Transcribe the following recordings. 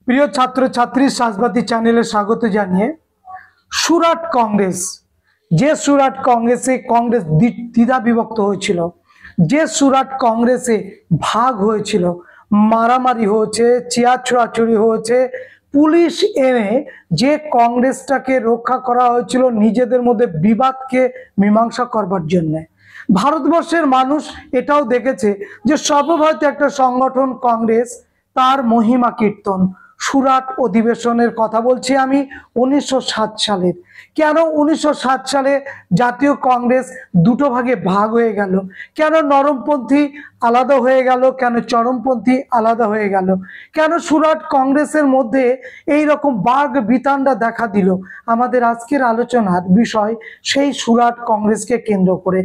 প্রিয় ছাত্র ছাত্রী সাজবাতি চ্যানেলে স্বাগত জানিয়ে সুরাট কংগ্রেস, যে সুরাট কংগ্রেসে কংগ্রেস দ্বিধা বিভক্ত হয়েছিল, যে সুরাট কংগ্রেসে ভাগ হয়েছিল, মারামারি হয়েছে, চেয়ার ছোড়াছড়ি হয়েছে, পুলিশ এনে যে কংগ্রেসটাকে রক্ষা করা হয়েছিল নিজেদের মধ্যে বিবাদকে মীমাংসা করবার জন্য। ভারতবর্ষের মানুষ এটাও দেখেছে যে সর্বভারতীয় একটা সংগঠন কংগ্রেস, তার মহিমা কীর্তন। সুরাট অধিবেশনের কথা বলছি আমি 1907 সালের। কেন 1907 সালে জাতীয় কংগ্রেস দুটো ভাগে ভাগ হয়ে গেল? কেন নরমপন্থী আলাদা হয়ে গেল? কেন চরমপন্থী আলাদা হয়ে গেল? কেন সুরাট কংগ্রেসের মধ্যে এই রকম বাঘ বিতান্ডা দেখা দিল? আমাদের আজকের আলোচনার বিষয় সেই সুরাট কংগ্রেসকে কেন্দ্র করে।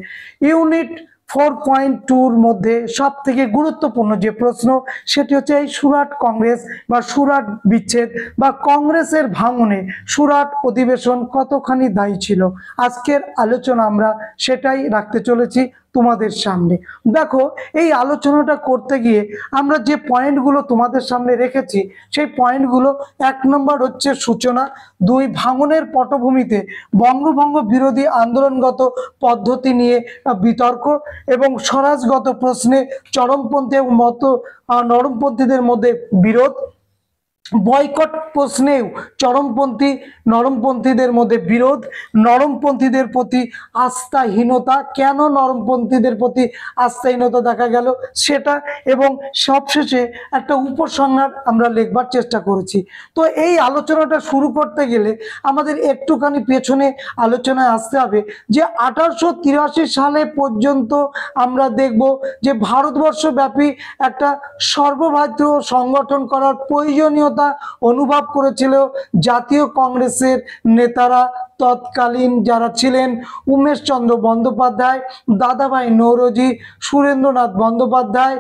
ইউনিট 4.2-র মধ্যে সব থেকে গুরুত্বপূর্ণ যে প্রশ্ন, সেটি হচ্ছে এই সুরাট কংগ্রেস বা সুরাট বিচ্ছেদ বা কংগ্রেসের ভাঙনে সুরাট অধিবেশন কতখানি দায়ী ছিল। আজকের আলোচনা আমরা সেটাই রাখতে চলেছি তোমাদের সামনে। দেখো, এই আলোচনাটা করতে গিয়ে আমরা যে পয়েন্টগুলো তোমাদের সামনে রেখেছি, সেই পয়েন্টগুলো: 1 নম্বর হচ্ছে সূচনা, 2 ভাঙনের পটভূমিতে বঙ্গভঙ্গ বিরোধী আন্দোলনগত পদ্ধতি নিয়ে বিতর্ক এবং স্বরাজগত প্রশ্নে চরমপন্থী এবং নরমপন্থীদের মধ্যে বিরোধ, বয়কট প্রশ্নেও চরমপন্থী নরমপন্থীদের মধ্যে বিরোধ, নরমপন্থীদের প্রতি আস্থাহীনতা, কেন নরমপন্থীদের প্রতি আস্থাহীনতা দেখা গেল সেটা, এবং সবশেষে একটা উপসংহার আমরা লিখবার চেষ্টা করেছি। তো এই আলোচনাটা শুরু করতে গেলে আমাদের একটুখানি পেছনে আলোচনায় আসতে হবে যে 1883 সালে পর্যন্ত আমরা দেখব যে ভারতবর্ষব্যাপী একটা সর্বভারতীয় সংগঠন করার প্রয়োজনীয়তা অনুভব করেছিল জাতীয় কংগ্রেসের নেতারা। তৎকালীন যারা ছিলেন উমেশ চন্দ্র বন্দ্যোপাধ্যায়, দাদাভাই নৌরোজি, সুরেন্দ্রনাথ বন্দ্যোপাধ্যায়,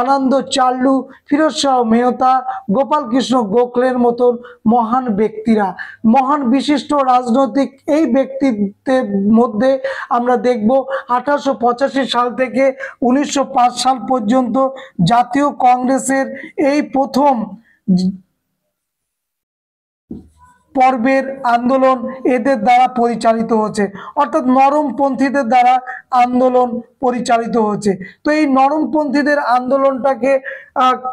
আনন্দ চাল্লু, ফিরোজ শাহ মেহতা, গোপাল কৃষ্ণ গোখলের মতন মহান ব্যক্তিরা, মহান বিশিষ্ট রাজনৈতিক এই ব্যক্তিত্বের মধ্যে আমরা দেখব 1885 সাল থেকে 1905 সাল পর্যন্ত জাতীয় কংগ্রেসের এই প্রথম পর্বের আন্দোলন এদের দ্বারা পরিচালিত হচ্ছে, অর্থাৎ নরমপন্থীদের দ্বারা আন্দোলন পরিচালিত হচ্ছে। তো এই নরমপন্থীদের আন্দোলনটাকে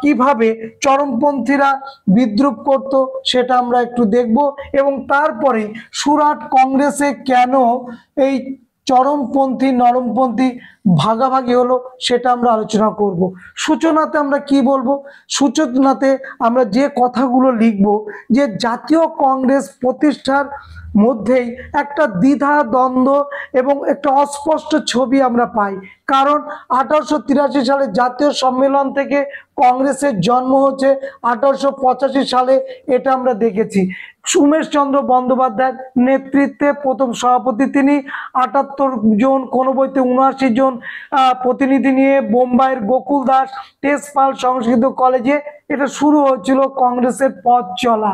কিভাবে চরমপন্থীরা বিদ্রুপ করত সেটা আমরা একটু দেখব, এবং তারপরে সুরাট কংগ্রেসে কেন এই চরমপন্থী নরমপন্থী ভাগাভাগি হলো সেটা আমরা আলোচনা করব। সূচনাতে আমরা কি বলবো? সূচনাতে আমরা যে কথাগুলো লিখব যে জাতীয় কংগ্রেস প্রতিষ্ঠার মধ্যেই একটা দ্বিধা দ্বন্দ্ব এবং একটা অস্পষ্ট ছবি আমরা পাই। কারণ 1883 সালে জাতীয় সম্মেলন থেকে কংগ্রেসের জন্ম হচ্ছে 1885 সালে, এটা আমরা দেখেছি। উমেশ চন্দ্র বন্দ্যোপাধ্যায়ের নেতৃত্বে প্রথম সভাপতি তিনি, 78 জন, কোনো বইতে 79 জন প্রতিনিধি নিয়ে বোম্বাইয়ের গোকুল দাস তেজপাল সংস্কৃত কলেজে এটা শুরু হয়েছিল কংগ্রেসের পথ চলা।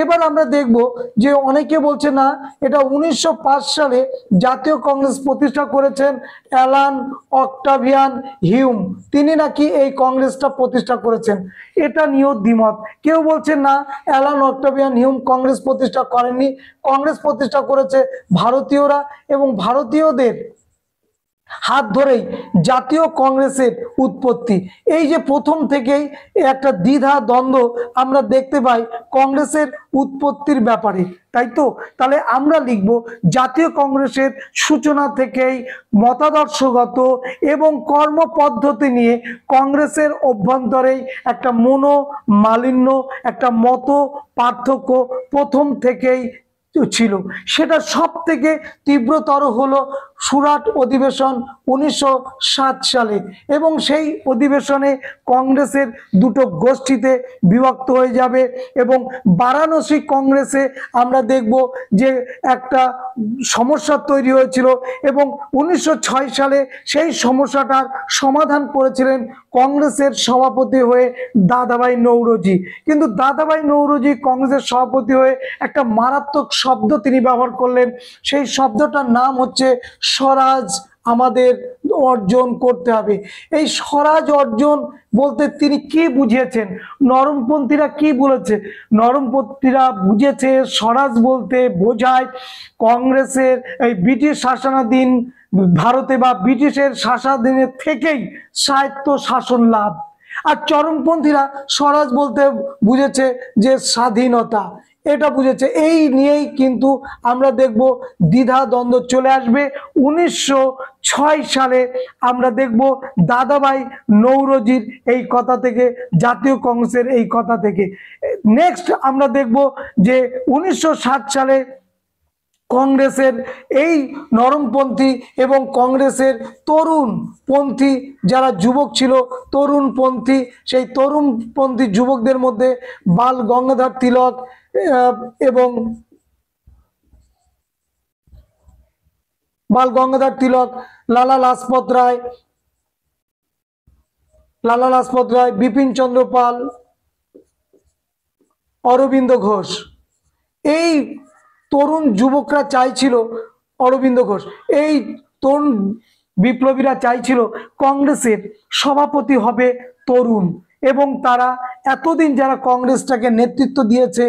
এবার আমরা দেখব যে অনেকে বলছে না, এটা 1905 সালে জাতীয় কংগ্রেস প্রতিষ্ঠা করেছেন অ্যালান অক্টাভিয়ান হিউম, তিনি নাকি এই কংগ্রেসটা প্রতিষ্ঠা করেছেন। এটা নিয়েও দ্বিমত। কেউ বলছে না, অ্যালান অক্টাভিয়ান হিউম কংগ্রেস প্রতিষ্ঠা করেননি, কংগ্রেস প্রতিষ্ঠা করেছে ভারতীয়রা, এবং ভারতীয়দের হাত ধরেই জাতীয় কংগ্রেসের উৎপত্তি। এই যে প্রথম থেকেই একটা দ্বিধা দ্বন্দ্ব আমরা দেখতে পাই কংগ্রেসের উৎপত্তির ব্যাপারে, তাই তো? তাহলে আমরা লিখব জাতীয় কংগ্রেসের সূচনা থেকেই মতাদর্শগত এবং কর্মপদ্ধতি নিয়ে কংগ্রেসের অভ্যন্তরেই একটা মনোমালিন্য, একটা মত পার্থক্য প্রথম থেকেই ছিল। সেটা সব থেকে তীব্রতর হলো সুরাট অধিবেশন 1907 সালে, এবং সেই অধিবেশনে কংগ্রেসের দুটো গোষ্ঠীতে বিভক্ত হয়ে যাবে। এবং বারাণসী কংগ্রেসে আমরা দেখব যে একটা সমস্যা তৈরি হয়েছিল, এবং 1906 সালে সেই সমস্যাটার সমাধান করেছিলেন কংগ্রেসের সভাপতি হয়ে দাদাভাই নৌরোজি। কিন্তু দাদাভাই নৌরোজি কংগ্রেসের সভাপতি হয়ে একটা মারাত্মক শব্দ তিনি ব্যবহার করলেন, সেই শব্দটার নাম হচ্ছে স্বরাজ আমাদের অর্জন করতে হবে। এই স্বরাজ অর্জন বলতে তিনি কি বুঝিয়েছেন, নরমপন্থীরা কি বলেছে? নরমপন্থীরা বুঝেছে স্বরাজ বলতে বোঝায় কংগ্রেসের এই ব্রিটিশ শাসনাধীন ভারতে বা ব্রিটিশের শাসনাধীনের থেকেই স্বায়ত্ত শাসন লাভ। আর চরমপন্থীরা স্বরাজ বলতে বুঝেছে যে স্বাধীনতা, এটা বুঝেছে। এই নিয়েই কিন্তু আমরা দেখব দ্বিধা দ্বন্দ্ব চলে আসবে। 1906 সালে আমরা দেখব দাদাভাই নৌরোজির এই কথা থেকে, জাতীয় কংগ্রেসের এই কথা থেকে। নেক্সট আমরা দেখব যে 1907 সালে কংগ্রেসের এই নরমপন্থী এবং কংগ্রেসের তরুণপন্থী যারা যুবক ছিল, তরুণপন্থী, সেই তরুণপন্থী যুবকদের মধ্যে বাল গঙ্গাধর তিলক এবং লালা লাজপত রায়, বিপিন চন্দ্র পাল, অরবিন্দ ঘোষ, এই তরুণ যুবকরা চাইছিল, অরবিন্দ ঘোষ, এই তরুণ বিপ্লবীরা চাইছিল কংগ্রেসের সভাপতি হবে তরুণ। এবং তারা এতদিন যারা কংগ্রেসটাকে নেতৃত্ব দিয়েছে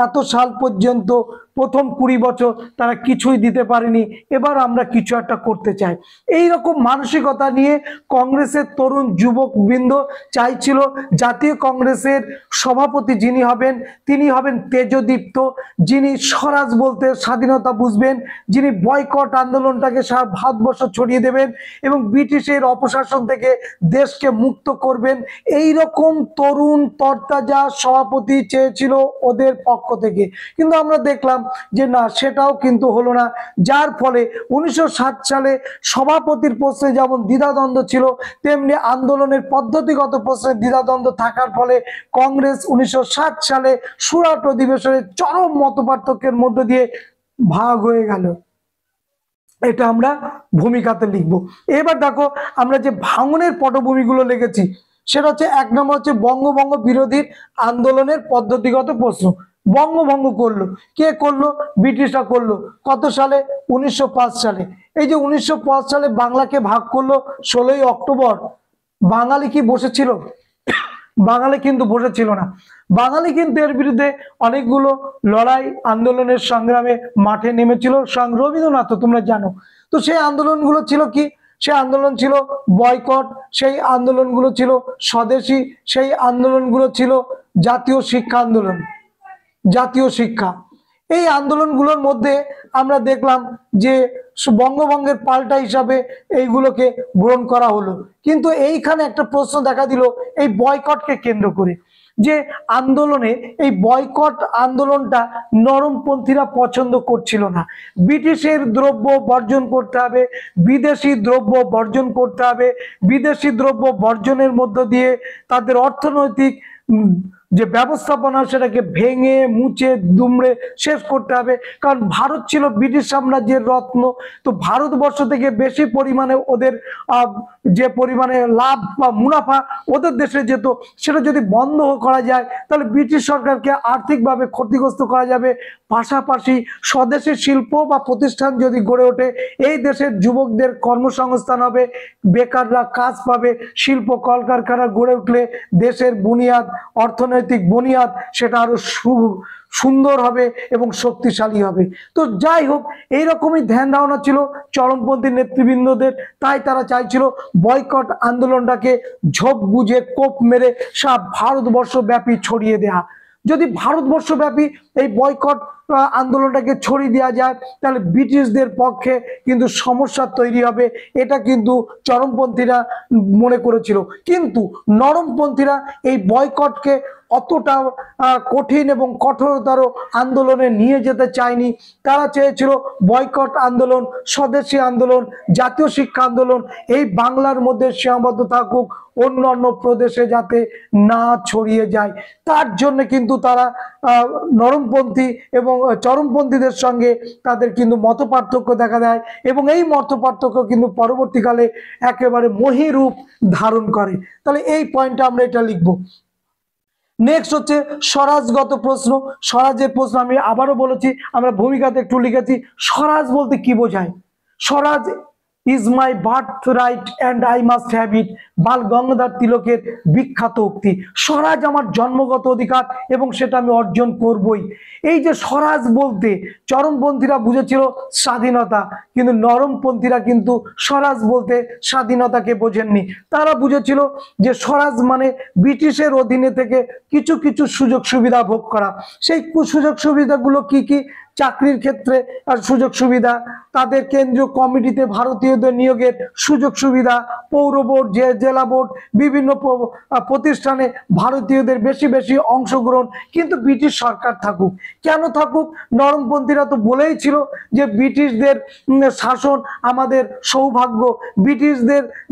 এত সাল পর্যন্ত, প্রথম 20 বছর তারা কিছুই দিতে পারেনি, এবার আমরা কিছু একটা করতে চাই। এই রকম মানসিকতা নিয়ে কংগ্রেসের তরুণ যুবকবৃন্দ চাইছিল জাতীয় কংগ্রেসের সভাপতি যিনি হবেন তিনি হবেন তেজদীপ্ত, যিনি স্বরাজ বলতে স্বাধীনতা বুঝবেন, যিনি বয়কট আন্দোলনটাকে সারা ভারতবর্ষ ছড়িয়ে দেবেন এবং ব্রিটিশের অপশাসন থেকে দেশকে মুক্ত করবেন। এই রকম তরুণ তরতাজা সভাপতি চেয়েছিল ওদের পক্ষ থেকে। কিন্তু আমরা দেখলাম যে না, সেটাও কিন্তু হলো না। যার ফলে 1907 সালে সভাপতির প্রশ্নে যেমন দ্বিধাদ্বন্দ্ব ছিল, তেমনি আন্দোলনের পদ্ধতিগত প্রশ্নে দ্বিধাদ্বন্দ্ব থাকার ফলে কংগ্রেস 1907 সালে সুরাট অধিবেশনে চরম মতপার্থক্যের মধ্য দিয়ে ভাগ হয়ে গেল। এটা আমরা ভূমিকাতে লিখবো। এবার দেখো আমরা যে ভাঙনের পটভূমিগুলো লিখেছি, সেটা হচ্ছে 1 নম্বর হচ্ছে বঙ্গভঙ্গ বিরোধী আন্দোলনের পদ্ধতিগত প্রশ্ন। বঙ্গভঙ্গ করলো কে? করলো ব্রিটিশরা করলো। কত সালে? 1905 সালে। এই যে 1905 সালে বাংলাকে ভাগ করলো 16ই অক্টোবর, বাঙালি কি বসেছিল? বাঙালি কিন্তু বসেছিল না। বাঙালি কিন্তু এর বিরুদ্ধে অনেকগুলো লড়াই আন্দোলনের সংগ্রামে মাঠে নেমেছিল। রবীন্দ্রনাথ তোমরা জানো। তো সেই আন্দোলনগুলো ছিল কি? সেই আন্দোলন ছিল বয়কট, সেই আন্দোলনগুলো ছিল স্বদেশী, সেই আন্দোলনগুলো ছিল জাতীয় শিক্ষা আন্দোলন, জাতীয় শিক্ষা। এই আন্দোলনগুলোর মধ্যে আমরা দেখলাম যে বঙ্গভঙ্গের পাল্টা হিসাবে এইগুলোকে গ্রহণ করা হলো। কিন্তু এইখানে একটা প্রশ্ন দেখা দিল এই বয়কটকে কেন্দ্র করে, যে আন্দোলনে এই বয়কট আন্দোলনটা নরমপন্থীরা পছন্দ করছিল না। ব্রিটিশের দ্রব্য বর্জন করতে হবে, বিদেশি দ্রব্য বর্জন করতে হবে, বিদেশি দ্রব্য বর্জনের মধ্য দিয়ে তাদের অর্থনৈতিক যে ব্যবস্থাপনা সেটাকে ভেঙে মুছে দুমড়ে শেষ করতে হবে। কারণ ভারত ছিল ব্রিটিশ সাম্রাজ্যের রত্ন। তো ভারতবর্ষ থেকে বেশি পরিমাণে ওদের যে পরিমাণে লাভ বা মুনাফা ওদের দেশে যেত, সেটা যদি বন্ধ করা যায় তাহলে ব্রিটিশ সরকারকে আর্থিকভাবে ক্ষতিগ্রস্ত করা যাবে। পাশাপাশি স্বদেশী শিল্প বা প্রতিষ্ঠান যদি গড়ে ওঠে, এই দেশের যুবকদের কর্মসংস্থান হবে, বেকাররা কাজ পাবে, শিল্প কলকারখানা গড়ে উঠলে দেশের বুনিয়াদ, অর্থনৈতিক বুনিয়াদ সেটা আরো সুন্দর হবে এবং শক্তিশালী হবে। তো যাই হোক, এইরকমই ধ্যান ধারণা ছিল চরমপন্থী নেতৃবৃন্দদের। তাই তারা চাইছিল বয়কট আন্দোলনটাকে ঝোপ বুঝে কোপ মেরে সারা ভারতবর্ষ ব্যাপী ছড়িয়ে দেয়া। যদি ভারতবর্ষব্যাপী এই বয়কট আন্দোলনটাকে ছড়িয়ে দেওয়া যায় তাহলে ব্রিটিশদের পক্ষে কিন্তু সমস্যা তৈরি হবে, এটা কিন্তু চরমপন্থীরা মনে করেছিল। কিন্তু নরমপন্থীরা এই বয়কটকে অতটা কঠিন এবং কঠোরতর আন্দোলনে নিয়ে যেতে চায়নি। তারা চেয়েছিল বয়কট আন্দোলন, স্বদেশী আন্দোলন, জাতীয় শিক্ষা আন্দোলন এই বাংলার মধ্যে সীমাবদ্ধ থাকুক, অন্যান্য প্রদেশে যাতে না ছড়িয়ে যায়। তার জন্য কিন্তু তারা নরমপন্থী এবং চরমপন্থীদের সঙ্গে তাদের কিন্তু মতপার্থক্য দেখা দেয় এবং এই মতপার্থক্য কিন্তু পরবর্তীকালে একেবারে মহীরূপ ধারণ করে। তাহলে এই পয়েন্টটা আমরা এটা লিখবো। নেক্সট হচ্ছে স্বরাজগত প্রশ্ন। স্বরাজের প্রশ্ন আমি আবারও বলেছি, আমরা ভূমিকাতে একটু লিখেছি স্বরাজ বলতে কি বোঝায়। Swaraj is my birthright and I must have it, Bal Gangadhar তিলকের বিখ্যাত উক্তি। স্বরাজ আমার জন্মগত অধিকার এবং সেটা আমি অর্জন করবই। এই যে স্বরাজ বলতে চরমপন্থীরা বুঝেছিল স্বাধীনতা, কিন্তু নরমপন্থীরা কিন্তু স্বরাজ বলতে স্বাধীনতাকে বোঝেননি। তারা বুঝেছিল যে স্বরাজ মানে ব্রিটিশের অধীনে থেকে কিছু কিছু সুযোগ সুবিধা ভোগ করা। সেই সুযোগ সুবিধাগুলো কি কি? চাকরির ক্ষেত্রে আর সুযোগ সুবিধা, তাদের কেন্দ্রীয় কমিটিতে ভারতীয়দের নিয়োগের সুযোগ সুবিধা, পৌর বোর্ড, জেলা বোর্ড, বিভিন্ন প্রতিষ্ঠানে ভারতীয়দের বেশি বেশি অংশগ্রহণ। কিন্তু ব্রিটিশ সরকার থাকুক, কেন থাকুক? নরমপন্থীরা তো বলেই ছিল যে ব্রিটিশদের শাসন আমাদের সৌভাগ্য,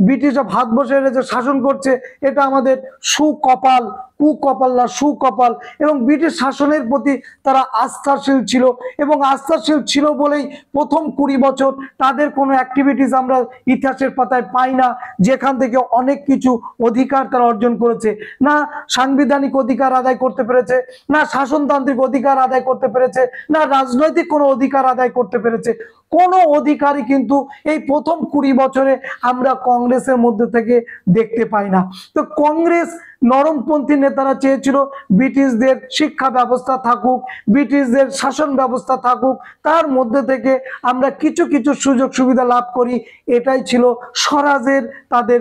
ব্রিটিশরা ভারতবর্ষের যে শাসন করছে এটা আমাদের সুকপাল, কুকপাল না সুকপাল। এবং ব্রিটিশ শাসনের প্রতি তারা আস্থাশীল ছিল, এবং আস্থাশীল ছিল বলেই প্রথম 20 বছর তাদের কোনো অ্যাক্টিভিটিস আমরা ইতিহাসের পাতায় পাই না যেখান থেকে অনেক কিছু অধিকার তারা অর্জন করেছে। না সাংবিধানিক অধিকার আদায় করতে পেরেছে, না শাসনতান্ত্রিক অধিকার আদায় করতে পেরেছে, না রাজনৈতিক কোনো অধিকার আদায় করতে পেরেছে। কোনো অধিকারই কিন্তু এই প্রথম 20 বছরে আমরা কংগ্রেসের মধ্যে থেকে দেখতে পাই না। তো কংগ্রেস নরমপন্থী নেতারা চেয়েছিল ব্রিটিশদের শিক্ষা ব্যবস্থা থাকুক, ব্রিটিশদের শাসন ব্যবস্থা থাকুক, তার মধ্যে থেকে আমরা কিছু কিছু সুযোগ সুবিধা লাভ করি। এটাই ছিল স্বরাজের, তাদের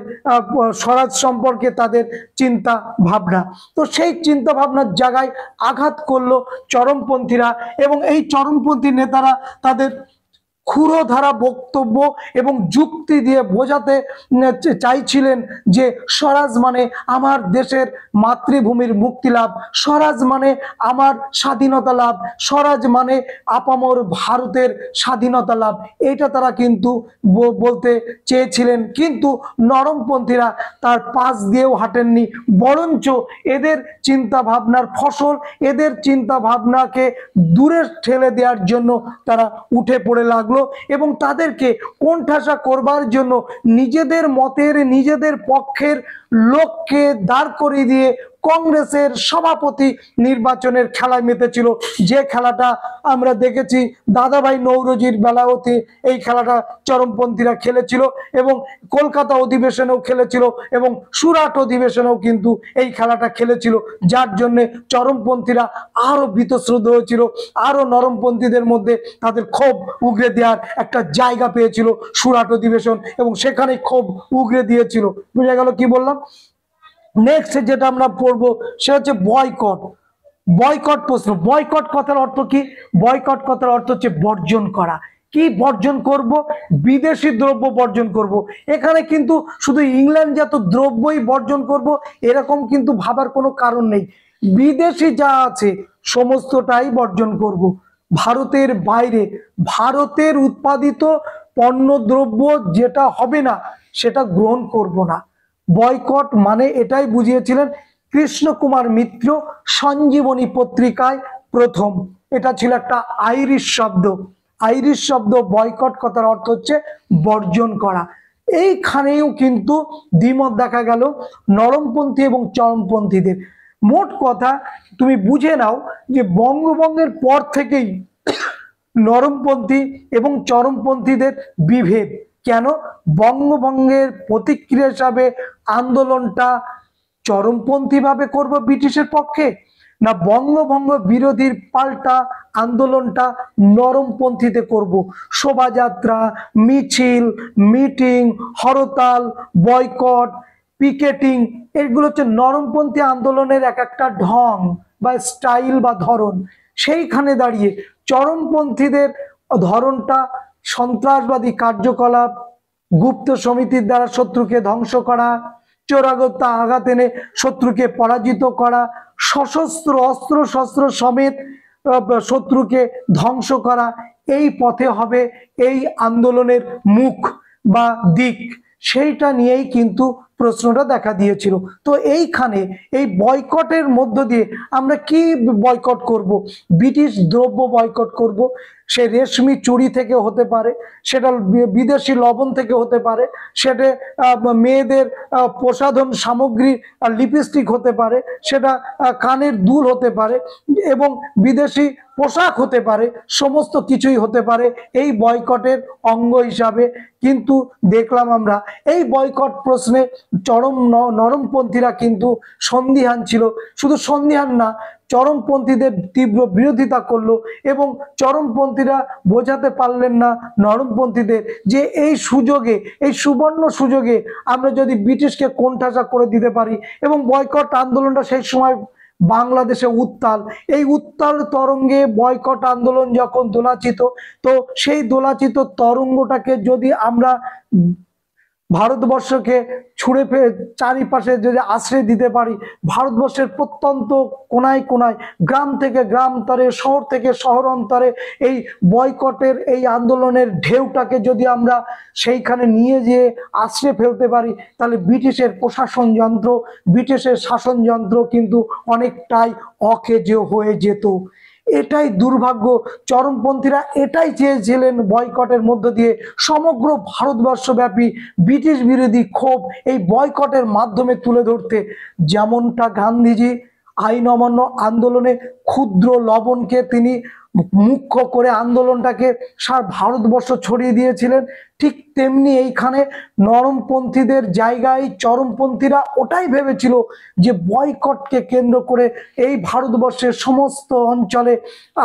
স্বরাজ সম্পর্কে তাদের চিন্তা ভাবনা। তো সেই চিন্তা ভাবনার জায়গায় আঘাত করলো চরমপন্থীরা, এবং এই চরমপন্থী নেতারা তাদের ক্ষুরধারা বক্তব্য এবং যুক্তি দিয়ে বোঝাতে চাইছিলেন যে স্বরাজ মানে আমার দেশের মাতৃভূমির মুক্তি লাভ, স্বরাজ মানে আমার স্বাধীনতা লাভ, স্বরাজ মানে আপামর ভারতের স্বাধীনতা লাভ। এটা তারা কিন্তু বলতে চেয়েছিলেন, কিন্তু নরমপন্থীরা তার পাশ দিয়েও হাঁটেননি, বরঞ্চ এদের চিন্তা ভাবনার ফসল, এদের চিন্তা ভাবনাকে দূরে ঠেলে দেওয়ার জন্য তারা উঠে পড়ে লাগলো এবং তাদেরকে কোণঠাসা করবার জন্য নিজেদের মতের, নিজেদের পক্ষের লোককে দাঁড় করিয়ে দিয়ে কংগ্রেসের সভাপতি নির্বাচনের খেলায় মেতেছিল। যে খেলাটা আমরা দেখেছি দাদাভাই নৌরোজির বেলায়তে এই খেলাটা চরমপন্থীরা খেলেছিল, এবং কলকাতা অধিবেশনেও খেলেছিল, এবং সুরাট অধিবেশনেও কিন্তু এই খেলাটা খেলেছিল, যার জন্য চরমপন্থীরা আরো ভীতশ্রদ্ধ হয়েছিল, আরো নরমপন্থীদের মধ্যে তাদের ক্ষোভ উগরে দেওয়ার একটা জায়গা পেয়েছিল সুরাট অধিবেশন, এবং সেখানে ক্ষোভ উগরে দিয়েছিল। বুঝা গেল কি বললাম? নেক্সট যেটা আমরা পড়বো সেটা হচ্ছে বয়কট। বয়কট প্রশ্ন, বয়কট কথার অর্থ কি? বয়কট কথার অর্থ হচ্ছে বর্জন করা। কি বর্জন করব? বিদেশি দ্রব্য বর্জন করব। এখানে কিন্তু শুধু ইংল্যান্ডজাত দ্রব্যই বর্জন করব এরকম কিন্তু ভাবার কোনো কারণ নেই। বিদেশি যা আছে সমস্তটাই বর্জন করব। ভারতের বাইরে ভারতের উৎপাদিত পণ্য দ্রব্য যেটা হবে না সেটা গ্রহণ করব না। বয়কট মানে এটাই বুঝিয়েছিলেন কৃষ্ণ কুমার মিত্র সঞ্জীবনী পত্রিকায় প্রথম। এটা ছিল একটা আইরিশ শব্দ। আইরিশ শব্দ বয়কট কথার অর্থ হচ্ছে বর্জন করা। এইখানেও কিন্তু দ্বিমত দেখা গেল নরমপন্থী এবং চরমপন্থীদের। মোট কথা তুমি বুঝে নাও যে বঙ্গভঙ্গের পর থেকেই নরমপন্থী এবং চরমপন্থীদের বিভেদ। কেন? বঙ্গভঙ্গের প্রতিক্রিয়া হিসাবে আন্দোলনটা চরমপন্থী ভাবে করব ব্রিটিশের পক্ষে, না বঙ্গভঙ্গ বিরোধীর পাল্টা আন্দোলনটা নরমপন্থীতে করব? শোভাযাত্রা, মিছিল, মিটিং, হরতাল, বয়কট, পিকেটিং, এগুলো হচ্ছে নরমপন্থী আন্দোলনের এক একটা ঢং বা স্টাইল বা ধরন। সেইখানে দাঁড়িয়ে চরমপন্থীদের ধরনটা সন্ত্রাসবাদী কার্যকলাপ, গুপ্ত সমিতির দ্বারা শত্রুকে ধ্বংস করা, চোরাগত্যা আঘাত এনে শত্রুকে পরাজিত করা, সশস্ত্র অস্ত্র শস্ত্র সমেত শত্রুকে ধ্বংস করা। এই পথে হবে এই আন্দোলনের মুখ বা দিক। সেইটা নিয়েই কিন্তু প্রশ্নটা দেখা দিয়েছিল। তো এইখানে এই বয়কটের মধ্য দিয়ে আমরা কি বয়কট করব? ব্রিটিশ দ্রব্য বয়কট করব। সে রেশমি চুড়ি থেকে হতে পারে, সেটা বিদেশি লবণ থেকে হতে পারে, সেটা মেয়েদের প্রসাধন সামগ্রী লিপস্টিক হতে পারে, সেটা কানের দুল হতে পারে এবং বিদেশি পোশাক হতে পারে, সমস্ত কিছুই হতে পারে এই বয়কটের অঙ্গ হিসাবে। কিন্তু দেখলাম আমরা এই বয়কট প্রশ্নে নরমপন্থীরা কিন্তু সন্দিহান ছিল। শুধু সন্দিহান না, চরমপন্থীদের তীব্র বিরোধিতা করলো এবং চরমপন্থীরা বোঝাতে পারলেন না নরমপন্থীদের যে এই সুযোগে, এই সুবর্ণ সুযোগে আমরা যদি ব্রিটিশকে কোণঠাসা করে দিতে পারি। এবং বয়কট আন্দোলনটা সেই সময় বাংলাদেশে উত্তাল, এই উত্তাল তরঙ্গে বয়কট আন্দোলন যখন দোলাচিত, তো সেই দোলাচিত তরঙ্গটাকে যদি আমরা ভারতবর্ষকে ছুঁড়ে চারিপাশে যদি আশ্রয় দিতে পারি, ভারতবর্ষের প্রত্যন্ত কোনায় কোনায়, গ্রাম থেকে গ্রামান্তরে, শহর থেকে শহর অন্তরে এই বয়কটের এই আন্দোলনের ঢেউটাকে যদি আমরা সেইখানে নিয়ে যেয়ে আশ্রয় ফেলতে পারি, তাহলে ব্রিটিশের প্রশাসন যন্ত্র, ব্রিটিশের শাসন যন্ত্র কিন্তু অনেকটাই অকেজো হয়ে যেত। এটাই দুর্ভাগ্য। চরমপন্থীরা এটাই চেয়েছিলেন বয়কটের মধ্য দিয়ে সমগ্র ভারতবর্ষব্যাপী ব্রিটিশ বিরোধী ক্ষোভ এই বয়কটের মাধ্যমে তুলে ধরতে। যেমনটা গান্ধীজি আইন অমান্য আন্দোলনে ক্ষুদ্র লবণকে তিনি মুখ্য করে আন্দোলনটাকে সারা ভারতবর্ষ ছড়িয়ে দিয়েছিলেন, ঠিক তেমনি এইখানে নরমপন্থীদের জায়গায় চরমপন্থীরা ওটাই ভেবেছিল যে বয়কটকে কেন্দ্র করে এই ভারতবর্ষের সমস্ত অঞ্চলে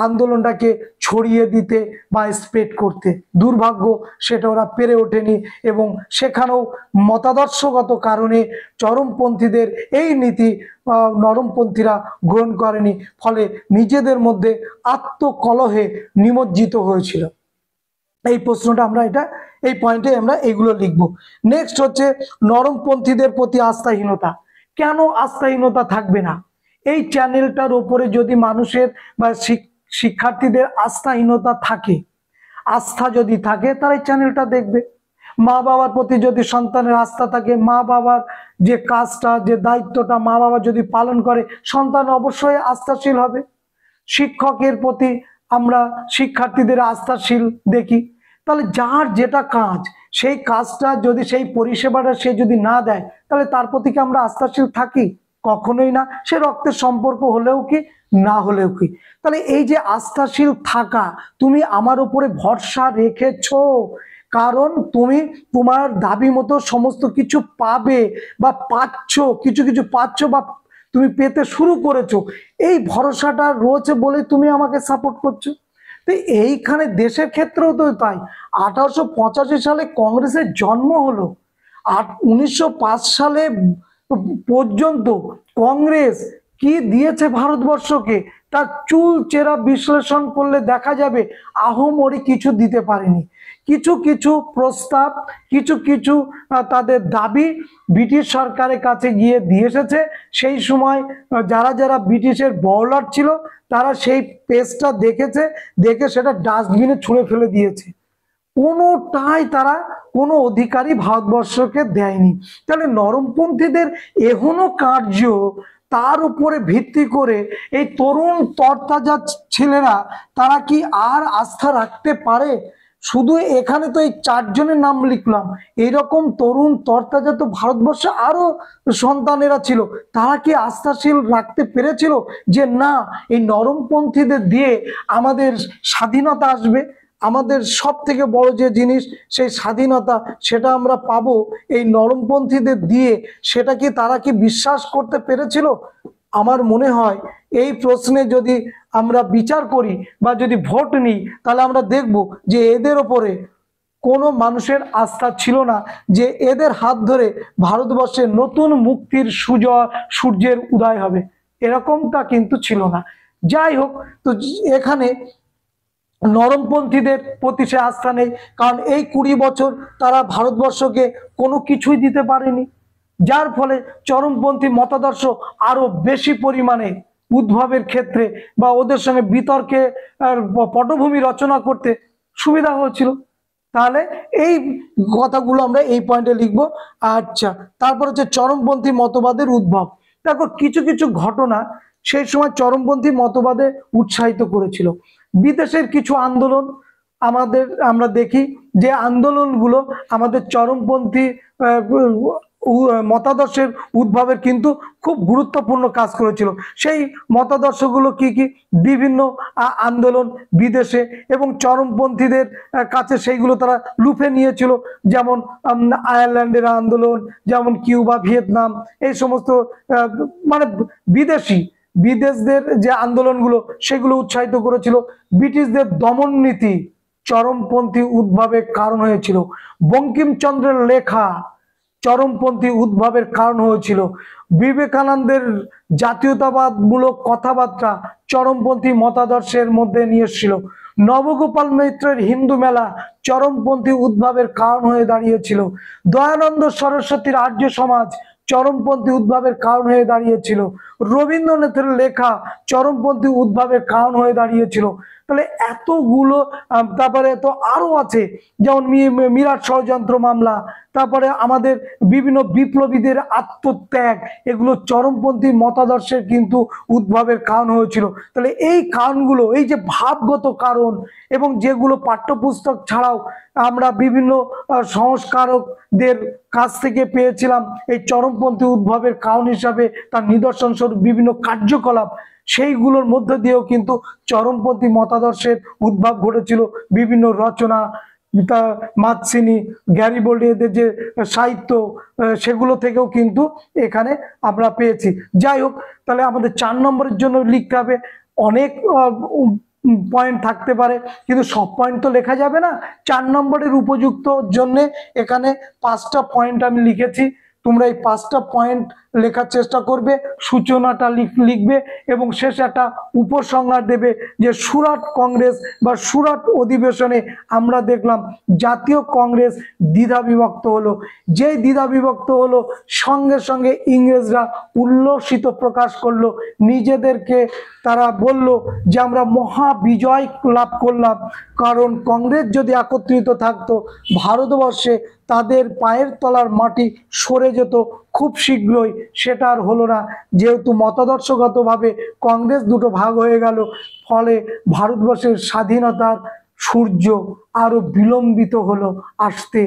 আন্দোলনটাকে ছড়িয়ে দিতে বা স্প্রেড করতে। দুর্ভাগ্য, সেটা ওরা পেরে ওঠেনি এবং সেখানেও মতাদর্শগত কারণে চরমপন্থীদের এই নীতি নরমপন্থীরা গ্রহণ করেনি, ফলে নিজেদের মধ্যে আত্মকলহে নিমজ্জিত হয়েছিল। এই প্রশ্নটা আমরা এই পয়েন্টে আমরা এইগুলো লিখবো। নেক্সট হচ্ছে নরমপন্থীদের প্রতি আস্থাহীনতা। কেন আস্থাহীনতা থাকবে না? এই চ্যানেলটার উপরে যদি মানুষের বা শিক্ষার্থীদের আস্থাহীনতা থাকে, আস্থা যদি থাকে, তারা এই চ্যানেলটা দেখবে। মা বাবার প্রতি যদি সন্তানের আস্থা থাকে, মা বাবার যে কাজটা, যে দায়িত্বটা মা বাবা যদি পালন করে, সন্তান অবশ্যই আস্থাশীল হবে। শিক্ষকের প্রতি আমরা শিক্ষার্থীদের আস্থাশীল দেখি। তাহলে যার যেটা কাজ, সেই কাজটা যদি, সেই পরিষেবাটা সে যদি না দেয়, তাহলে তার প্রতি কি আমরা আস্থাশীল থাকি? কখনোই না। সে রক্তের সম্পর্ক হলেও কি, না হলেও কি। তাহলে এই যে আস্থাশীল থাকা, তুমি আমার উপরে ভরসা রেখেছো কারণ তুমি তোমার দাবি মতো সমস্ত কিছু পাবে বা পাচ্ছ, কিছু কিছু পাচ্ছ বা তুমি পেতে শুরু করেছো, এই ভরসাটা রয়েছে বলে তুমি আমাকে সাপোর্ট করছো। তো এইখানে দেশের ক্ষেত্রেও তো তাই। 1885 সালে কংগ্রেসের জন্ম হলো, আর 1905 সালে পর্যন্ত কংগ্রেস কি দিয়েছে ভারতবর্ষকে, তার চুল চেরা বিশ্লেষণ করলে দেখা যাবে আহামরি কিছু দিতে পারেনি। কিছু কিছু প্রস্তাব, কিছু কিছু তাদের দাবি ব্রিটিশ সরকারের কাছে গিয়ে দিয়ে এসেছে। সেই সময় যারা যারা ব্রিটিশের বড়লাট ছিল, তারা সেই পেজটা দেখেছে, দেখে সেটা ডাস্টবিনে ছুঁড়ে ফেলে দিয়েছে। কোনোটাই তারা কোনো অধিকারই ভারতবর্ষকে দেয়নি। তাহলে নরমপন্থীদের এখনো কার্য, তার উপরে ভিত্তি করে এই তরুণ তরতাজা ছেলেরা তারা কি আর আস্থা রাখতে পারে? শুধু এখানে তো এই 4 জনের নাম লিখলাম, এইরকম তরুণ তরতাজা তো ভারতবর্ষে আরো সন্তানেরা ছিল, তারা কি আস্থাশীল রাখতে পেরেছিল যে না, এই নরমপন্থীদের দিয়ে আমাদের স্বাধীনতা আসবে, আমাদের সব থেকে বড় যে জিনিস সেই স্বাধীনতা, সেটা আমরা পাবো এই নরমপন্থীদের দিয়ে? সেটা কি তারা কি বিশ্বাস করতে পেরেছিল? আমার মনে হয় এই প্রশ্নে যদি আমরা বিচার করি বা যদি ভোট নিই, তাহলে আমরা দেখব যে এদের ওপরে কোনো মানুষের আস্থা ছিল না যে এদের হাত ধরে ভারতবর্ষের নতুন মুক্তির সূর্যের উদয় হবে, এরকমটা কিন্তু ছিল না। যাই হোক, তো এখানে নরমপন্থীদের প্রতি সে আস্থা নেই, কারণ এই 20 বছর তারা ভারতবর্ষকে কোনো কিছুই দিতে পারেনি, যার ফলে চরমপন্থী মতাদর্শ আরো বেশি পরিমাণে উদ্ভবের ক্ষেত্রে বা ওদের সঙ্গে বিতর্কে পটভূমি রচনা করতে সুবিধা হয়েছিল। তাহলে এই কথাগুলো আমরা এই পয়েন্টে লিখবো। আচ্ছা, তারপর হচ্ছে চরমপন্থী মতবাদের উদ্ভব। দেখো কিছু কিছু ঘটনা সেই সময় চরমপন্থী মতবাদে উৎসাহিত করেছিল। বিদেশের কিছু আন্দোলন আমরা দেখি যে আন্দোলনগুলো আমাদের চরমপন্থী মতাদর্শের উদ্ভবের কিন্তু খুব গুরুত্বপূর্ণ কাজ করেছিল। সেই মতাদর্শগুলো কি কি? বিভিন্ন আন্দোলন বিদেশে এবং চরমপন্থীদের কাছে সেইগুলো তারা লুফে নিয়েছিল, যেমন আয়ারল্যান্ডের আন্দোলন, যেমন কিউবা, ভিয়েতনাম, এই সমস্ত মানে বিদেশদের যে আন্দোলনগুলো সেগুলো উৎসাহিত করেছিল। ব্রিটিশদের দমন নীতি চরমপন্থী উদ্ভবের কারণ হয়েছিল। বঙ্কিমচন্দ্রের লেখা চরমপন্থী উদ্ভবের কারণ হয়েছিল। বিবেকানন্দের জাতীয়তাবাদমূলক কথাবার্তা চরমপন্থী মতাদর্শের মধ্যে নিয়ে এসেছিল। নবগোপাল মিত্রের হিন্দু মেলা চরমপন্থী উদ্ভবের কারণ হয়ে দাঁড়িয়েছিল। দয়ানন্দ সরস্বতীর আর্য সমাজ চরমপন্থী উদ্ভবের কারণ হয়ে দাঁড়িয়েছিল। রবীন্দ্রনাথের লেখা চরমপন্থী উদ্ভবের কারণ হয়ে দাঁড়িয়েছিল। তাহলে এতগুলো, তারপরে তো আরো আছে, যেমন মিরাট ষড়যন্ত্র মামলা, তারপরে আমাদের বিভিন্ন বিপ্লবীদের আত্মত্যাগ, এগুলো চরমপন্থী মতাদর্শের কিন্তু উদ্ভবের কারণ হয়েছিল। তাহলে এই কারণগুলো, এই যে ভাবগত কারণ, এবং যেগুলো পাঠ্যপুস্তক ছাড়াও আমরা বিভিন্ন সংস্কারকদের কাছ থেকে পেয়েছিলাম এই চরমপন্থী উদ্ভবের কারণ হিসাবে তার নিদর্শন স্বরূপ বিভিন্ন কার্যকলাপ, সেইগুলোর মধ্য দিয়েও কিন্তু চরমপন্থী মতাদর্শের উদ্ভব ঘটেছিল। বিভিন্ন রচনা, মাতসিনি, গ্যারিবল্ডি, এদের যে সাহিত্য, সেগুলো থেকেও কিন্তু এখানে আমরা পেয়েছি। যাই হোক, তাহলে আমাদের 4 নম্বরের জন্য লিখতে হবে। অনেক পয়েন্ট থাকতে পারে, কিন্তু সব পয়েন্ট তো লেখা যাবে না। 4 নম্বরের উপযুক্ত জন্য এখানে 5টা পয়েন্ট আমি লিখেছি। তোমরা এই 5টা পয়েন্ট লেখার চেষ্টা করবে, সূচনাটা লিখবে এবং শেষে একটা উপসংহার দেবে যে সুরাট কংগ্রেস বা সুরাট অধিবেশনে আমরা দেখলাম জাতীয় কংগ্রেস দ্বিধা বিভক্ত হলো। যেই দ্বিধা বিভক্ত হলো, সঙ্গে সঙ্গে ইংরেজরা উল্লসিত প্রকাশ করলো, নিজেদেরকে তারা বলল যে আমরা মহা বিজয় লাভ করলাম, কারণ কংগ্রেস যদি একত্রিত থাকতো ভারতবর্ষে তাদের পায়ের তলার মাটি সরে যেত খুব শীঘ্রই। সেটা আর হলো না, যেহেতু মতাদর্শগতভাবে কংগ্রেস দুটো ভাগ হয়ে গেল, ফলে ভারতবর্ষের স্বাধীনতার সূর্য আরো বিলম্বিত হলো আসতে,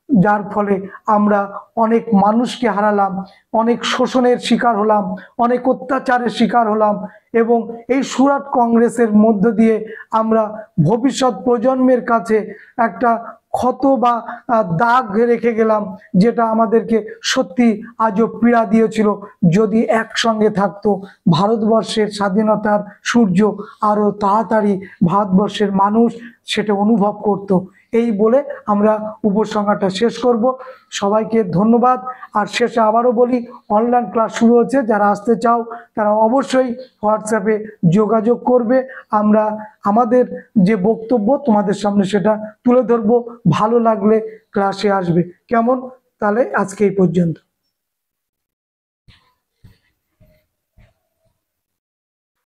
যার ফলে আমরা অনেক মানুষকে হারালাম, অনেক শোষণের শিকার হলাম, অনেক অত্যাচারের শিকার হলাম, এবং এই সুরাট কংগ্রেসের মধ্য দিয়ে আমরা ভবিষ্যৎ প্রজন্মের কাছে একটা ক্ষত বা দাগ রেখে গেলাম, যেটা আমাদেরকে সত্যি আজও পীড়া দিয়েছিল। যদি একসঙ্গে থাকতো ভারতবর্ষের স্বাধীনতার সূর্য আরো তাড়াতাড়ি ভারতবর্ষের মানুষ সেটা অনুভব করত। এই বলে আমরা উপসংহারটা শেষ করব। সবাইকে ধন্যবাদ। আর শেষে আবারও বলি, অনলাইন ক্লাস শুরু হচ্ছে, যারা আসতে চাও তারা অবশ্যই হোয়াটসঅ্যাপে যোগাযোগ করবে। আমরা আমাদের যে বক্তব্য তোমাদের সামনে সেটা তুলে ধরবো। ভালো লাগলে ক্লাসে আসবে। কেমন? তাহলে আজকে এই পর্যন্ত।